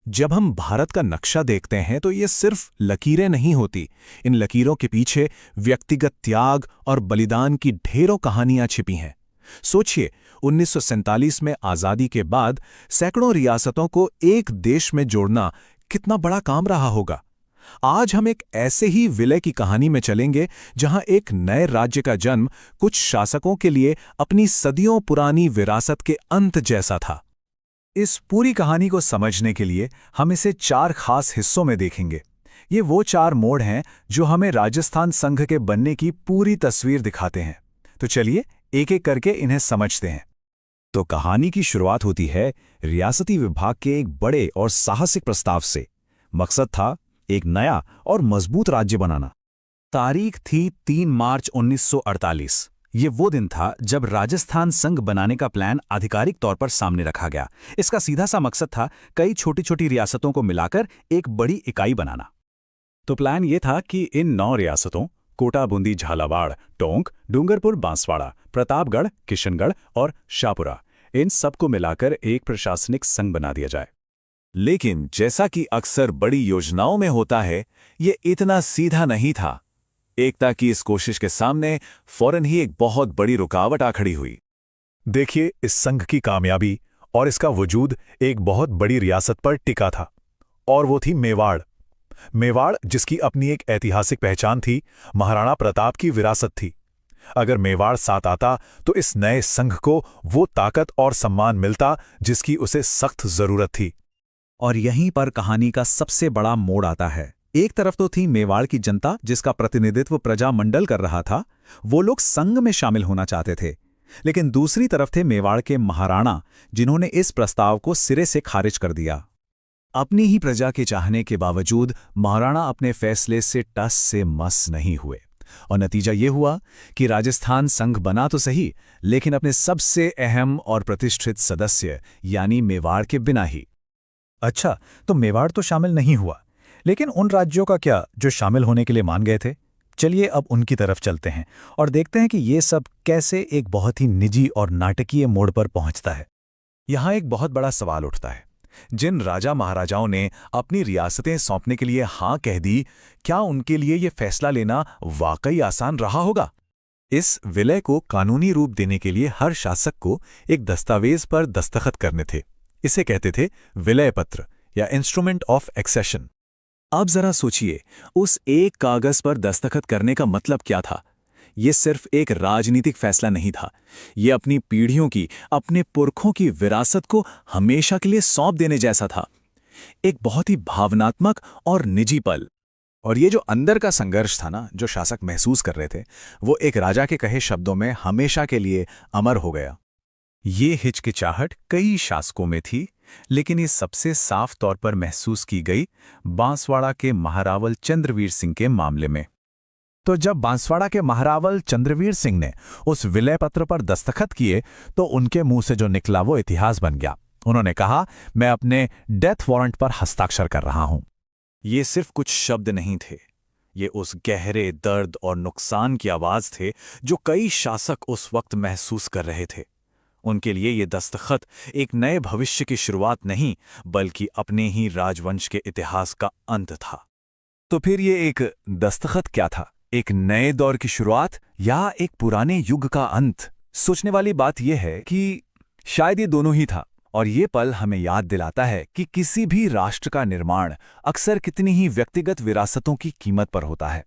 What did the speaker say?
जब हम भारत का नक्शा देखते हैं तो ये सिर्फ लकीरें नहीं होती। इन लकीरों के पीछे व्यक्तिगत त्याग और बलिदान की ढेरों कहानियां छिपी हैं। सोचिए, 1947 में आज़ादी के बाद सैकड़ों रियासतों को एक देश में जोड़ना कितना बड़ा काम रहा होगा। आज हम एक ऐसे ही विलय की कहानी में चलेंगे जहां एक नए राज्य का जन्म कुछ शासकों के लिए अपनी सदियों पुरानी विरासत के अंत जैसा था। इस पूरी कहानी को समझने के लिए हम इसे 4 खास हिस्सों में देखेंगे। ये वो 4 मोड़ हैं जो हमें राजस्थान संघ के बनने की पूरी तस्वीर दिखाते हैं। तो चलिए एक एक करके इन्हें समझते हैं। तो कहानी की शुरुआत होती है रियासती विभाग के एक बड़े और साहसिक प्रस्ताव से। मकसद था एक नया और मजबूत राज्य बनाना। तारीख थी 3 मार्च 1948। ये वो दिन था जब राजस्थान संघ बनाने का प्लान आधिकारिक तौर पर सामने रखा गया। इसका सीधा सा मकसद था कई छोटी छोटी रियासतों को मिलाकर एक बड़ी इकाई बनाना। तो प्लान ये था कि इन 9 रियासतों कोटा, बूंदी, झालावाड़, टोंक, डूंगरपुर, बांसवाड़ा, प्रतापगढ़, किशनगढ़ और शाहपुरा, इन सबको मिलाकर एक प्रशासनिक संघ बना दिया जाए। लेकिन जैसा कि अक्सर बड़ी योजनाओं में होता है, ये इतना सीधा नहीं था। एकता की इस कोशिश के सामने फौरन ही एक बहुत बड़ी रुकावट आ खड़ी हुई। देखिए, इस संघ की कामयाबी और इसका वजूद एक बहुत बड़ी रियासत पर टिका था, और वो थी मेवाड़। मेवाड़, जिसकी अपनी एक ऐतिहासिक पहचान थी, महाराणा प्रताप की विरासत थी। अगर मेवाड़ साथ आता तो इस नए संघ को वो ताकत और सम्मान मिलता जिसकी उसे सख्त जरूरत थी। और यहीं पर कहानी का सबसे बड़ा मोड़ आता है। एक तरफ तो थी मेवाड़ की जनता, जिसका प्रतिनिधित्व प्रजामंडल कर रहा था। वो लोग संघ में शामिल होना चाहते थे। लेकिन दूसरी तरफ थे मेवाड़ के महाराणा, जिन्होंने इस प्रस्ताव को सिरे से खारिज कर दिया। अपनी ही प्रजा के चाहने के बावजूद महाराणा अपने फैसले से टस से मस नहीं हुए, और नतीजा ये हुआ कि राजस्थान संघ बना तो सही, लेकिन अपने सबसे अहम और प्रतिष्ठित सदस्य यानी मेवाड़ के बिना ही। अच्छा, तो मेवाड़ तो शामिल नहीं हुआ, लेकिन उन राज्यों का क्या जो शामिल होने के लिए मान गए थे? चलिए अब उनकी तरफ चलते हैं और देखते हैं कि ये सब कैसे एक बहुत ही निजी और नाटकीय मोड़ पर पहुंचता है। यहाँ एक बहुत बड़ा सवाल उठता है। जिन राजा महाराजाओं ने अपनी रियासतें सौंपने के लिए हां कह दी, क्या उनके लिए ये फैसला लेना वाकई आसान रहा होगा? इस विलय को कानूनी रूप देने के लिए हर शासक को एक दस्तावेज पर दस्तखत करने थे। इसे कहते थे विलय पत्र या इंस्ट्रूमेंट ऑफ एक्सेशन। अब जरा सोचिए, उस एक कागज पर दस्तखत करने का मतलब क्या था? ये सिर्फ एक राजनीतिक फैसला नहीं था। ये अपनी पीढ़ियों की, अपने पुरखों की विरासत को हमेशा के लिए सौंप देने जैसा था। एक बहुत ही भावनात्मक और निजी पल। और ये जो अंदर का संघर्ष था ना, जो शासक महसूस कर रहे थे, वो एक राजा के कहे शब्दों में हमेशा के लिए अमर हो गया। ये हिचकिचाहट कई शासकों में थी, लेकिन ये सबसे साफ तौर पर महसूस की गई बांसवाड़ा के महारावल चंद्रवीर सिंह के मामले में। तो जब बांसवाड़ा के महारावल चंद्रवीर सिंह ने उस विलय पत्र पर दस्तखत किए, तो उनके मुंह से जो निकला वो इतिहास बन गया। उन्होंने कहा, मैं अपने डेथ वारंट पर हस्ताक्षर कर रहा हूं। ये सिर्फ कुछ शब्द नहीं थे, ये उस गहरे दर्द और नुकसान की आवाज थे जो कई शासक उस वक्त महसूस कर रहे थे। उनके लिए ये दस्तखत एक नए भविष्य की शुरुआत नहीं, बल्कि अपने ही राजवंश के इतिहास का अंत था। तो फिर ये एक दस्तखत क्या था? एक नए दौर की शुरुआत या एक पुराने युग का अंत? सोचने वाली बात यह है कि शायद ये दोनों ही था। और ये पल हमें याद दिलाता है कि किसी भी राष्ट्र का निर्माण अक्सर कितनी ही व्यक्तिगत विरासतों की कीमत पर होता है।